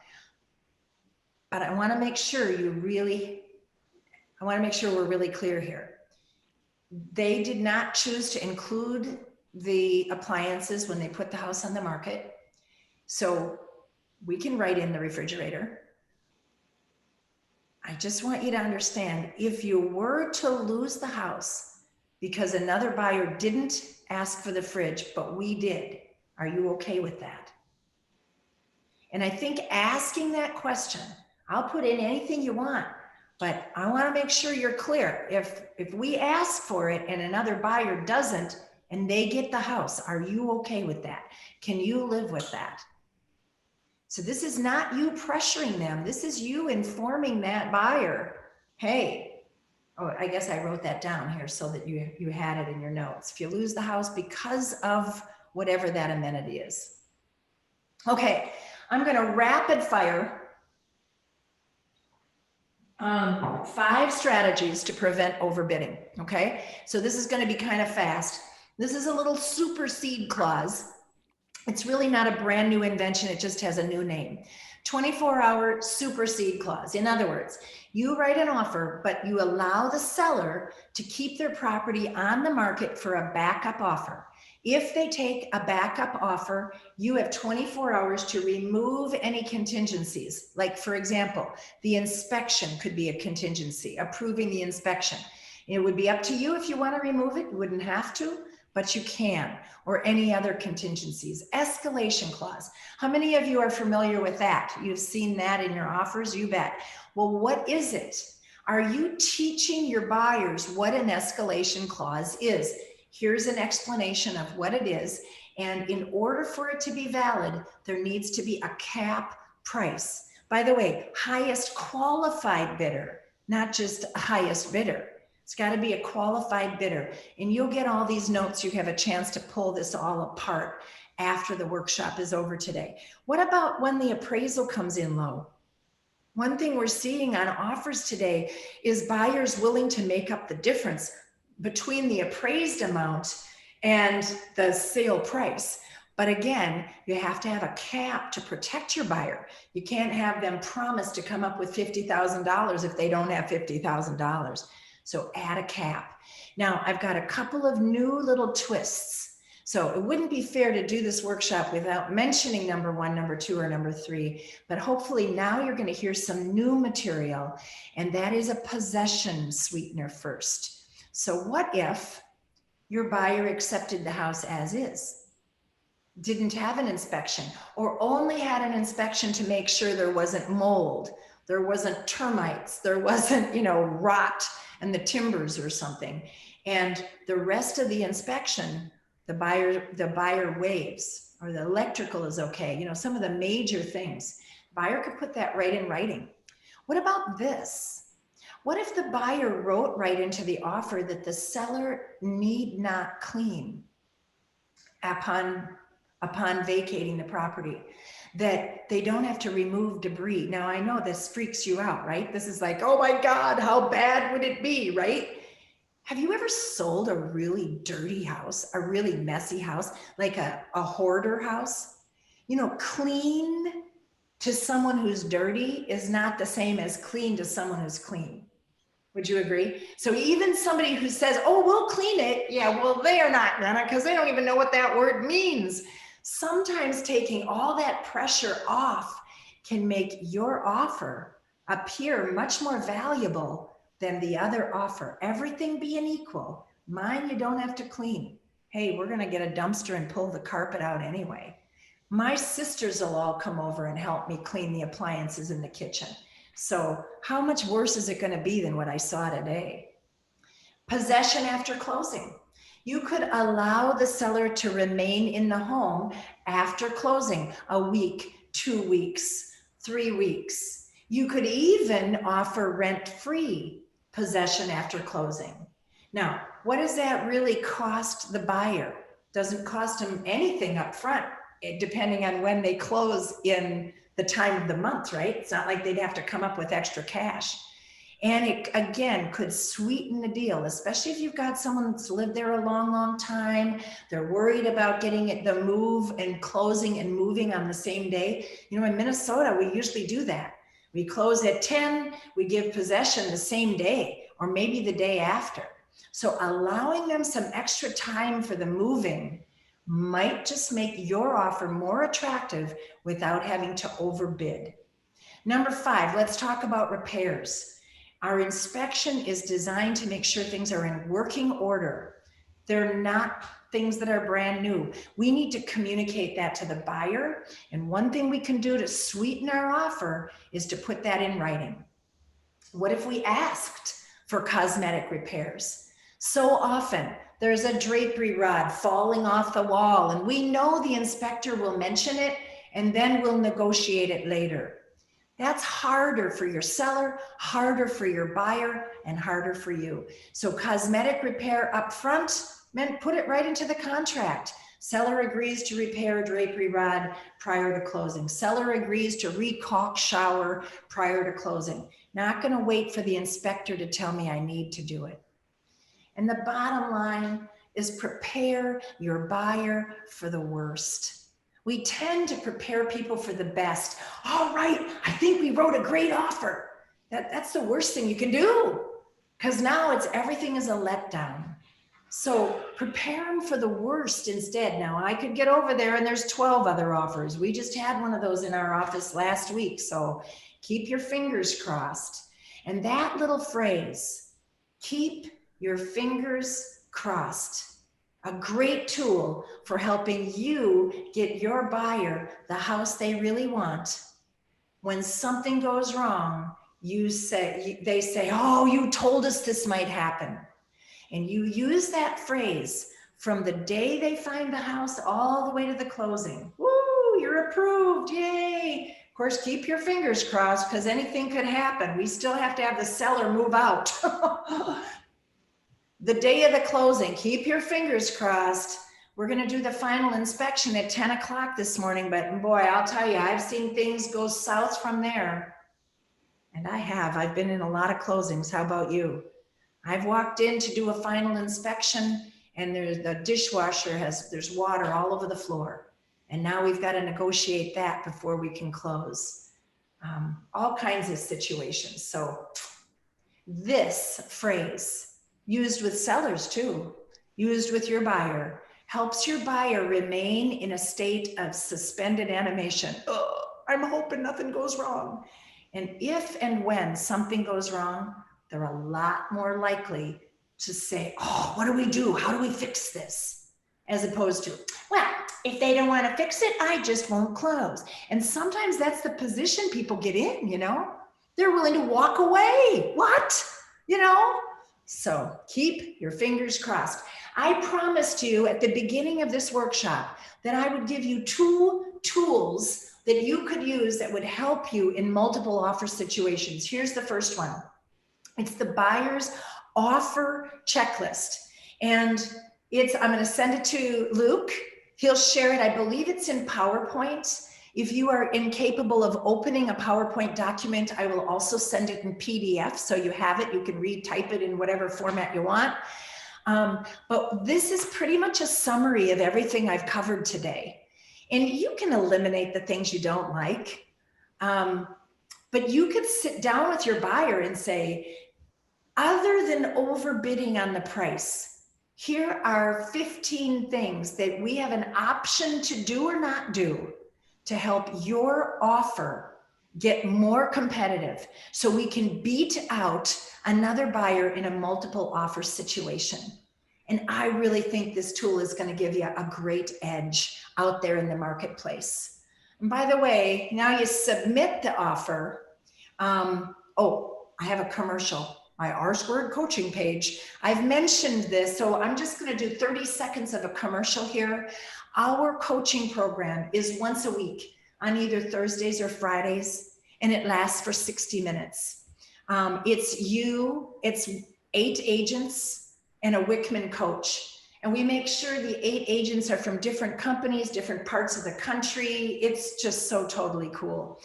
But I want to make sure we're really clear here. They did not choose to include the appliances when they put the house on the market. So we can write in the refrigerator. I just want you to understand, if you were to lose the house because another buyer didn't ask for the fridge, but we did, are you okay with that? And I think asking that question, I'll put in anything you want, but I want to make sure you're clear. If we ask for it and another buyer doesn't, and they get the house, are you okay with that? Can you live with that? So this is not you pressuring them. This is you informing that buyer, hey, oh, I guess I wrote that down here so that you had it in your notes. If you lose the house because of whatever that amenity is. Okay, I'm going to rapid fire 5 strategies to prevent overbidding. Okay, so this is going to be kind of fast. This is a little supersede clause. It's really not a brand new invention. It just has a new name. 24-hour supersede clause. In other words, you write an offer, but you allow the seller to keep their property on the market for a backup offer. If they take a backup offer, you have 24 hours to remove any contingencies. Like, for example, the inspection could be a contingency, approving the inspection. It would be up to you if you want to remove it. You wouldn't have to, but you can, or any other contingencies. Escalation clause. How many of you are familiar with that? You've seen that in your offers, you bet. Well, what is it? Are you teaching your buyers what an escalation clause is? Here's an explanation of what it is. And in order for it to be valid, there needs to be a cap price. By the way, highest qualified bidder, not just highest bidder. It's got to be a qualified bidder. And you'll get all these notes. You have a chance to pull this all apart after the workshop is over today. What about when the appraisal comes in low? One thing we're seeing on offers today is buyers willing to make up the difference between the appraised amount and the sale price. But again, you have to have a cap to protect your buyer. You can't have them promise to come up with $50,000 if they don't have $50,000. So add a cap. Now, I've got a couple of new little twists. So it wouldn't be fair to do this workshop without mentioning number 1, number 2, or number 3, but hopefully now you're going to hear some new material, and that is a possession sweetener first. So what if your buyer accepted the house as is, didn't have an inspection, or only had an inspection to make sure there wasn't mold, there wasn't termites, there wasn't, rot and the timbers or something, and the rest of the inspection, the buyer waives, or the electrical is okay, some of the major things. Buyer could put that right in writing. What about this? What if the buyer wrote right into the offer that the seller need not clean upon vacating the property, that they don't have to remove debris? Now, I know this freaks you out, right? This is like, oh my God, how bad would it be, right? Have you ever sold a really dirty house, a really messy house, like a hoarder house? Clean to someone who's dirty is not the same as clean to someone who's clean. Would you agree? So even somebody who says, oh, we'll clean it. Yeah, well, they are not gonna, because they don't even know what that word means. Sometimes taking all that pressure off can make your offer appear much more valuable than the other offer. Everything being equal, mine you don't have to clean. Hey, we're gonna get a dumpster and pull the carpet out anyway. My sisters will all come over and help me clean the appliances in the kitchen. So how much worse is it going to be than what I saw today? Possession after closing. You could allow the seller to remain in the home after closing a week, 2 weeks, 3 weeks. You could even offer rent-free possession after closing. Now, what does that really cost the buyer? Doesn't cost them anything up front, depending on when they close in the time of the month, right? It's not like they'd have to come up with extra cash. And it, again, could sweeten the deal, especially if you've got someone that's lived there a long, long time. They're worried about getting it, the move and closing and moving on the same day. You know, in Minnesota, we usually do that. We close at 10, we give possession the same day or maybe the day after. So allowing them some extra time for the moving might just make your offer more attractive without having to overbid. Number 5, let's talk about repairs. Our inspection is designed to make sure things are in working order. They're not things that are brand new. We need to communicate that to the buyer. And one thing we can do to sweeten our offer is to put that in writing. What if we asked for cosmetic repairs? So often there's a drapery rod falling off the wall and we know the inspector will mention it and then we'll negotiate it later. That's harder for your seller, harder for your buyer, and harder for you. So cosmetic repair up front, meant put it right into the contract. Seller agrees to repair a drapery rod prior to closing. Seller agrees to re-caulk shower prior to closing. Not gonna wait for the inspector to tell me I need to do it. And the bottom line is prepare your buyer for the worst. We tend to prepare people for the best. All right, I think we wrote a great offer. That's the worst thing you can do because now everything is a letdown. So prepare them for the worst instead. Now I could get over there and there's 12 other offers. We just had one of those in our office last week. So keep your fingers crossed. And that little phrase, keep your fingers crossed. A great tool for helping you get your buyer the house they really want. When something goes wrong, they say, oh, you told us this might happen. And you use that phrase from the day they find the house all the way to the closing. Woo, you're approved, yay. Of course, keep your fingers crossed because anything could happen. We still have to have the seller move out. The day of the closing, keep your fingers crossed. We're gonna do the final inspection at 10 o'clock this morning, but boy, I'll tell you, I've seen things go south from there. And I've been in a lot of closings. How about you? I've walked in to do a final inspection and the dishwasher there's water all over the floor. And now we've got to negotiate that before we can close. All kinds of situations. So this phrase, used with sellers too, used with your buyer, helps your buyer remain in a state of suspended animation. Oh, I'm hoping nothing goes wrong. And if and when something goes wrong, they're a lot more likely to say, oh, what do we do? How do we fix this? As opposed to, well, if they don't want to fix it, I just won't close. And sometimes that's the position people get in, you know? They're willing to walk away. What? You know? So keep your fingers crossed. I promised you at the beginning of this workshop that I would give you 2 tools that you could use that would help you in multiple offer situations. Here's the first one. It's the buyer's offer checklist. And I'm going to send it to Luke. He'll share it. I believe it's in PowerPoint. If you are incapable of opening a PowerPoint document, I will also send it in PDF. So you have it, you can retype it in whatever format you want. But this is pretty much a summary of everything I've covered today. And you can eliminate the things you don't like. But you could sit down with your buyer and say, other than overbidding on the price, here are 15 things that we have an option to do or not do to help your offer get more competitive so we can beat out another buyer in a multiple offer situation. And I really think this tool is going to give you a great edge out there in the marketplace. And by the way, now you submit the offer. Oh, I have a commercial. my RSquared Coaching page. I've mentioned this, so I'm just going to do 30 seconds of a commercial here. Our coaching program is once a week on either Thursdays or Fridays, and it lasts for 60 minutes. It's 8 agents and a Wickman coach. And we make sure the 8 agents are from different companies, different parts of the country. It's just so totally cool.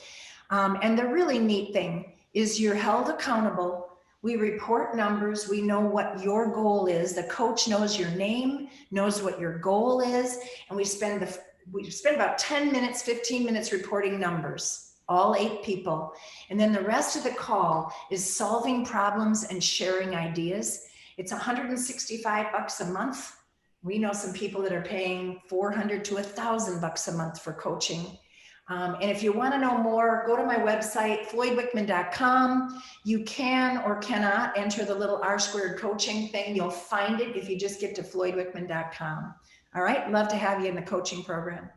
And the really neat thing is you're held accountable. We report numbers. We know what your goal is. The coach knows your name, knows what your goal is. And we spend about 10 minutes, 15 minutes reporting numbers, all 8 people. And then the rest of the call is solving problems and sharing ideas. It's $165 a month. We know some people that are paying $400 to $1,000 a month for coaching. And if you want to know more, go to my website, floydwickman.com. You can or cannot enter the little RSquared Coaching thing. You'll find it if you just get to floydwickman.com. All right, love to have you in the coaching program.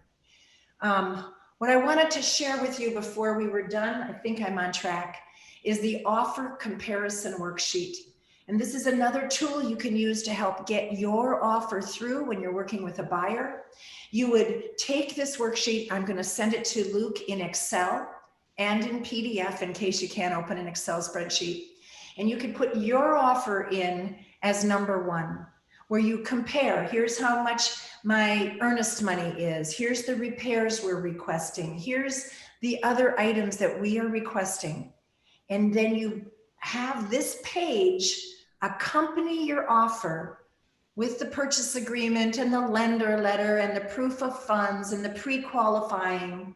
What I wanted to share with you before we were done, I think I'm on track, is the offer comparison worksheet. And this is another tool you can use to help get your offer through when you're working with a buyer. You would take this worksheet, I'm going to send it to Luke in Excel and in PDF in case you can't open an Excel spreadsheet. And you could put your offer in as number 1, where you compare, here's how much my earnest money is, here's the repairs we're requesting, here's the other items that we are requesting. And then you have this page accompany your offer with the purchase agreement and the lender letter and the proof of funds and the pre-qualifying,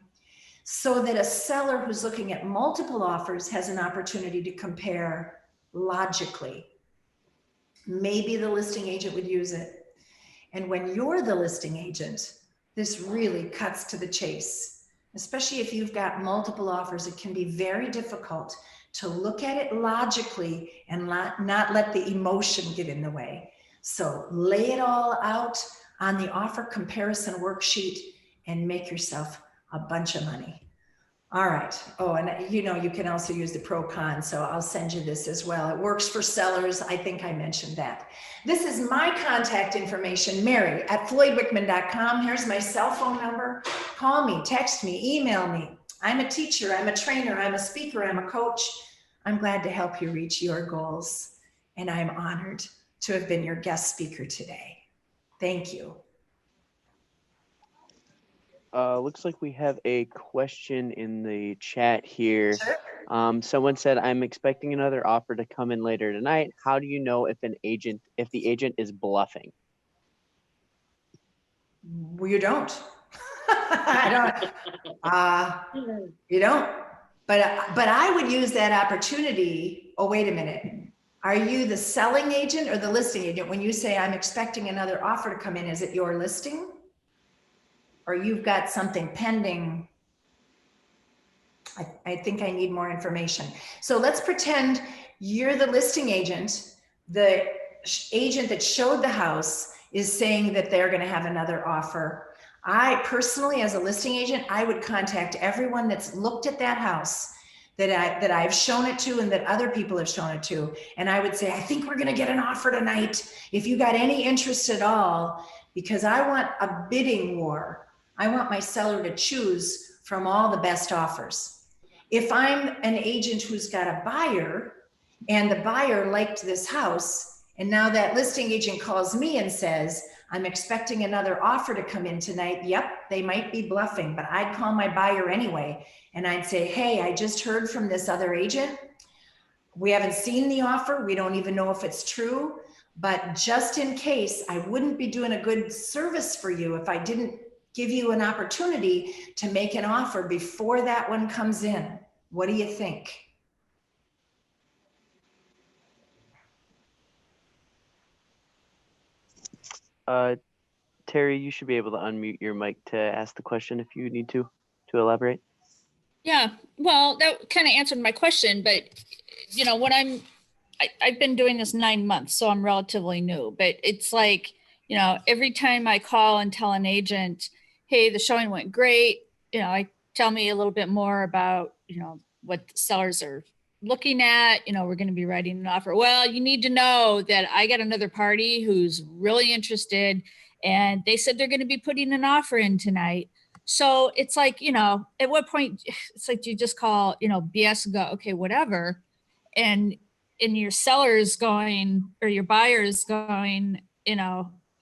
so that a seller who's looking at multiple offers has an opportunity to compare logically. Maybe the listing agent would use it. And when you're the listing agent, this really cuts to the chase. Especially if you've got multiple offers, it can be very difficult to look at it logically and not let the emotion get in the way. So lay it all out on the offer comparison worksheet and make yourself a bunch of money. All right. Oh, and you know, you can also use the pro con, so I'll send you this as well. It works for sellers. I think I mentioned that. This is my contact information, Mary at floydwickman.com. Here's my cell phone number. Call me, text me, email me. I'm a teacher, I'm a trainer, I'm a speaker, I'm a coach. I'm glad to help you reach your goals. And I'm honored to have been your guest speaker today. Thank you. Looks like we have a question in the chat here. Sure. Someone said, I'm expecting another offer to come in later tonight. How do you know if the agent is bluffing? Well, you don't. I don't. You don't. But I would use that opportunity. Oh, wait a minute. Are you the selling agent or the listing agent? When you say I'm expecting another offer to come in, is it your listing? Or you've got something pending? I think I need more information. So let's pretend you're the listing agent. The agent that showed the house is saying that they're going to have another offer. I personally, as a listing agent, I would contact everyone that's looked at that house that I've shown it to and that other people have shown it to. And I would say, I think we're going to get an offer tonight. If you got any interest at all, because I want a bidding war. I want my seller to choose from all the best offers. If I'm an agent who's got a buyer and the buyer liked this house, and now that listing agent calls me and says, I'm expecting another offer to come in tonight. Yep, they might be bluffing, but I'd call my buyer anyway. And I'd say, hey, I just heard from this other agent. We haven't seen the offer. We don't even know if it's true, but just in case, I wouldn't be doing a good service for you if I didn't give you an opportunity to make an offer before that one comes in. What do you think? Terry, you should be able to unmute your mic to ask the question if you need to elaborate. Yeah, well, that kind of answered my question, but you know, when I've been doing this 9 months, so I'm relatively new, but it's like, you know, every time I call and tell an agent, hey, the showing went great, you know, tell me a little bit more about, you know, what the sellers are looking at, we're going to be writing an offer. Well, you need to know that I got another party who's really interested, and they said they're going to be putting an offer in tonight. So it's like, at what point, it's like, do you just call, BS and go, okay, whatever. And your seller's going, or your buyer's going,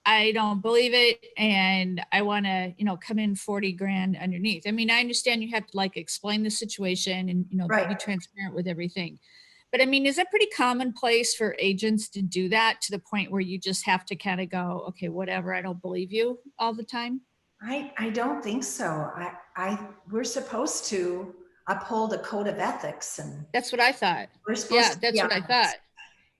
I don't believe it. And I want to, come in 40 grand underneath. I mean, I understand you have to like explain the situation and, Right. be transparent with everything. But I mean, is it pretty commonplace for agents to do that to the point where you just have to kind of go, okay, whatever, I don't believe you all the time? I don't think so. We're supposed to uphold a code of ethics, and That's what I thought. we're supposed Yeah, to be that's what I honest. thought.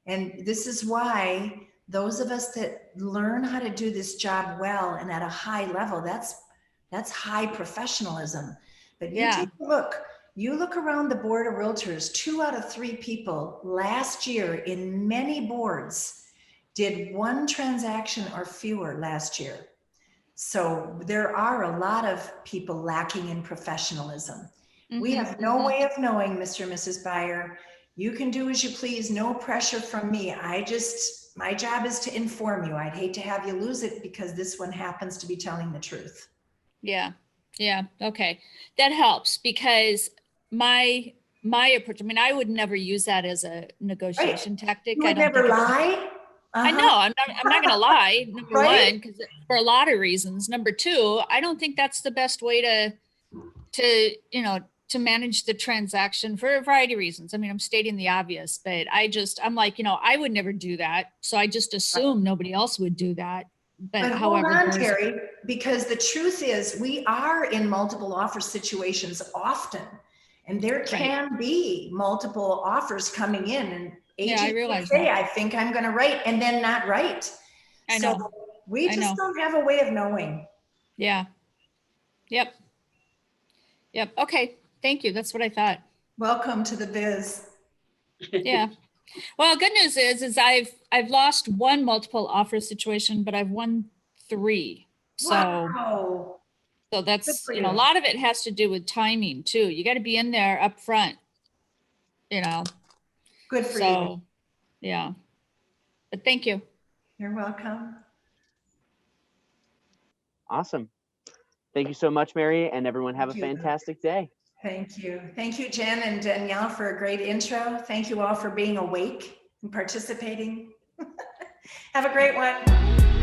And this is why those of us that learn how to do this job well and at a high level, that's high professionalism. But you Yeah. take a look, you look around the board of realtors, 2 out of 3 people last year in many boards did 1 transaction or fewer last year. So there are a lot of people lacking in professionalism. We have no way of knowing, Mr. and Mrs. Buyer. You can do as you please, no pressure from me. My job is to inform you. I'd hate to have you lose it because this one happens to be telling the truth. Yeah. Yeah. Okay. That helps because my approach, I mean, I would never use that as a negotiation tactic. You I would don't never think it's- lie? I know I'm not going to lie. Number Right? one, because for a lot of reasons. Number two, I don't think that's the best way to manage the transaction for a variety of reasons. I mean, I'm stating the obvious, but I'm like, I would never do that. So I just assume nobody else would do that. But hold however, on, Terry, because the truth is we are in multiple offer situations often, and there can be multiple offers coming in, and Yeah, I agents realize say, that. I think I'm going to write, and then not write. I So know. we I just know. don't have a way of knowing. Yeah. Yep. Okay. Thank you. That's what I thought. Welcome to the biz. Yeah. Well, good news is I've lost 1 multiple offer situation, but I've won 3. So, Wow. so Good that's, for a you. lot of it has to do with timing too. You got to be in there up front, Good for you. so, yeah. But thank you. You're welcome. Awesome. Thank you so much, Mary, and everyone have a Thank you. fantastic day. Thank you. Thank you, Jen and Danielle, for a great intro. Thank you all for being awake and participating. Have a great one.